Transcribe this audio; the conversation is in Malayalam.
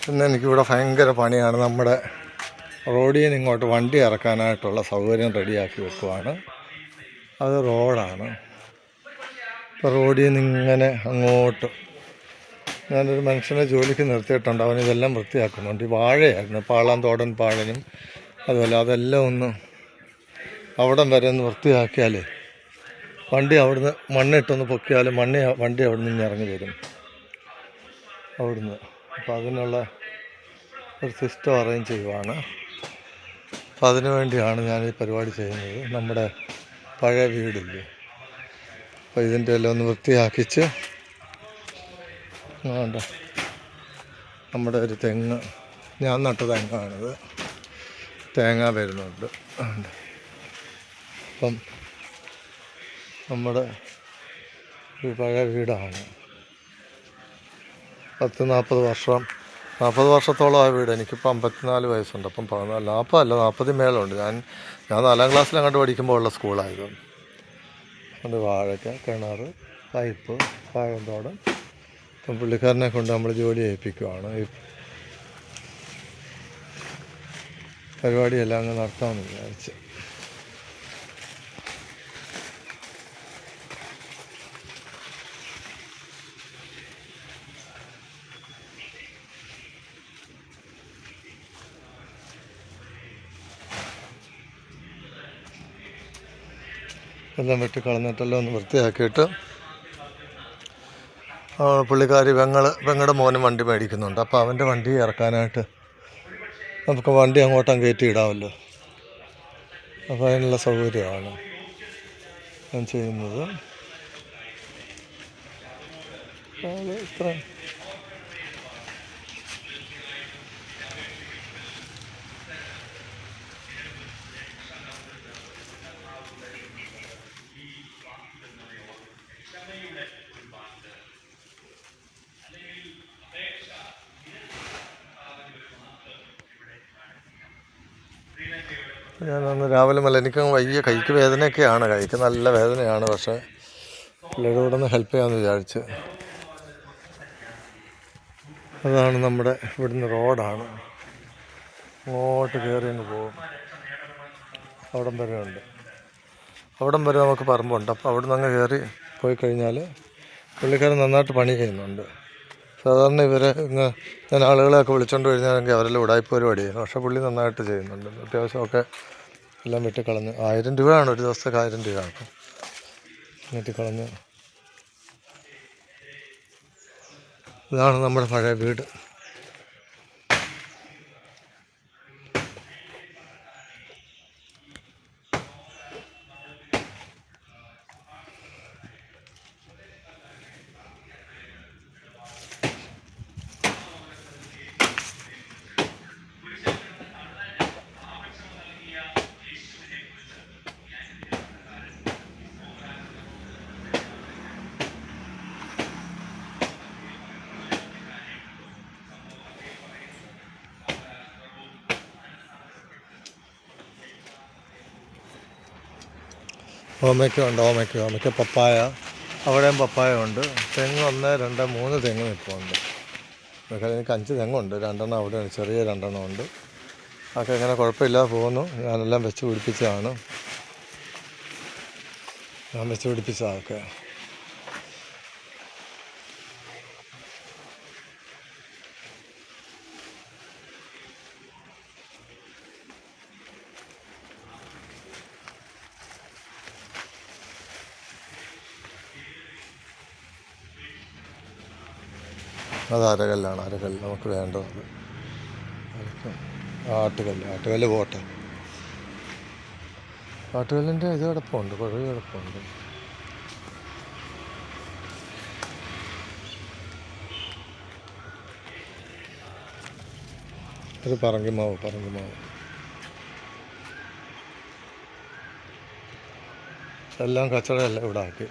ഇന്ന് എനിക്കിവിടെ ഭയങ്കര പണിയാണ്. നമ്മുടെ റോഡിൽ നിന്ന് ഇങ്ങോട്ട് വണ്ടി ഇറക്കാനായിട്ടുള്ള സൗകര്യം റെഡിയാക്കി വെക്കുവാണ്. അത് റോഡാണ്. ഇപ്പോൾ റോഡിൽ നിന്ന് ഇങ്ങനെ അങ്ങോട്ട് ഞാനൊരു മനുഷ്യനെ ജോലിക്ക് നിർത്തിയിട്ടുണ്ട്. അവനിതെല്ലാം വൃത്തിയാക്കുന്നുണ്ട്. ഈ വാഴയായിരുന്നു, പാളാന്തോടൻ പാഴനും അതുപോലെ അതെല്ലാം ഒന്ന് അവിടം വരെ ഒന്ന് വൃത്തിയാക്കിയാൽ വണ്ടി അവിടുന്ന് മണ്ണിട്ടൊന്ന് പൊക്കിയാൽ വണ്ടി അവിടെ നിന്ന് ഇറങ്ങി വരും അവിടുന്ന്. അപ്പോൾ അതിനുള്ള ഒരു സിസ്റ്റം അറേഞ്ച് ചെയ്യുവാണ്. അപ്പം അതിനു വേണ്ടിയാണ് ഞാൻ ഈ പരിപാടി ചെയ്യുന്നത്. നമ്മുടെ പഴയ വീടില്ലേ, അപ്പോൾ ഇതിൻ്റെ എല്ലാം ഒന്ന് വൃത്തിയാക്കിച്ച് നമ്മുടെ ഒരു തെങ്ങ്, ഞാൻ നട്ട തെങ്ങാണിത്, തേങ്ങ വരുന്നുണ്ട്. അപ്പം നമ്മുടെ ഈ പഴയ വീടാണ്. 40 വർഷത്തോളം ആ വീട്. എനിക്കിപ്പോൾ 54 വയസ്സുണ്ട്. അപ്പം 40 മേലുണ്ട്. ഞാൻ 4ാം ക്ലാസ്സിൽ അങ്ങോട്ട് പഠിക്കുമ്പോൾ ഉള്ള സ്കൂളായത്. അത് വാഴയ്ക്ക, കിണർ, പൈപ്പ്, പാഴന്തോടൻ. അപ്പം പുള്ളിക്കാരനെ കൊണ്ട് നമ്മൾ ജോലി ചെയ്യിപ്പിക്കുവാണ്. ഈ പരിപാടിയെല്ലാം അങ്ങ് നടത്താമെന്ന് വിചാരിച്ച്. എല്ലാം വെട്ടിക്കളഞ്ഞിട്ടെല്ലാം ഒന്ന് വൃത്തിയാക്കിയിട്ട് പുള്ളിക്കാരി പെങ്ങളുടെ മോനും വണ്ടി മേടിക്കുന്നുണ്ട്. അപ്പോൾ അവൻ്റെ വണ്ടി ഇറക്കാനായിട്ട് നമുക്ക് വണ്ടി അങ്ങോട്ടും കയറ്റി ഇടാമല്ലോ. അപ്പോൾ അതിനുള്ള സൗകര്യമാണ് ഞാൻ ചെയ്യുന്നത്. ഇത്ര ഞാനന്ന് രാവിലെ എനിക്ക് വയ്യ, കൈക്ക് വേദനയൊക്കെയാണ്, കൈക്ക് നല്ല വേദനയാണ്. പക്ഷേ പിള്ളേരുടെ കൂടെ ഒന്ന് ഹെൽപ്പ് ചെയ്യാമെന്ന് വിചാരിച്ച്. അതാണ് നമ്മുടെ ഇവിടുന്ന് റോഡാണ്. അങ്ങോട്ട് കയറി അങ്ങ് പോകും. അവിടം വരെ ഉണ്ട്. അവിടം വരെ നമുക്ക് പറമ്പുണ്ട്. അപ്പോൾ അവിടെ നിന്ന് അങ്ങ് കയറി പോയി കഴിഞ്ഞാൽ പുള്ളിക്കാരൻ നന്നായിട്ട് പണി ചെയ്യുന്നുണ്ട്. സാധാരണ ഞാൻ ആളുകളെയൊക്കെ വിളിച്ചുകൊണ്ട് കഴിഞ്ഞാണെങ്കിൽ അവരെല്ലാം ഉടായ്പ പരിപാടി ചെയ്യുന്നു. പക്ഷേ പുള്ളി നന്നായിട്ട് ചെയ്യുന്നുണ്ട്. അത്യാവശ്യമൊക്കെ എല്ലാം വെട്ടിക്കളഞ്ഞ് 1000 രൂപയാണ് ഒരു ദിവസത്തേക്ക്. 1000 രൂപയാണ് വെട്ടിക്കളഞ്ഞ്. ഇതാണ് നമ്മുടെ പഴയ വീട്. ഓമയ്ക്ക, പപ്പായ, അവിടെയും പപ്പായ ഉണ്ട്. തെങ്ങ് 1, 2, 3 തെങ്ങ് നിൽപ്പുണ്ട്. എനിക്ക് 5 തെങ്ങുണ്ട്. 2 അവിടെയാണ്, ചെറിയ 2 ഉണ്ട്. അതൊക്കെ ഇങ്ങനെ കുഴപ്പമില്ലാതെ പോകുന്നു. ഞാനെല്ലാം വെച്ച് പിടിപ്പിച്ചതാണ്. ഞാൻ വെച്ച് പിടിപ്പിച്ചതൊക്കെ. അത് അരകല്ലാണ്. നമുക്ക് വേണ്ടത് ആട്ടുകല്ല് പോട്ടെ. ആട്ടുകല്ലിൻ്റെ ഇത് കിടപ്പുണ്ട്, കുഴൽ കിടപ്പുണ്ട്. ഒരു പറങ്കിമാവ് എല്ലാം കച്ചവടമെല്ലാം ഇവിടെ ആക്കി.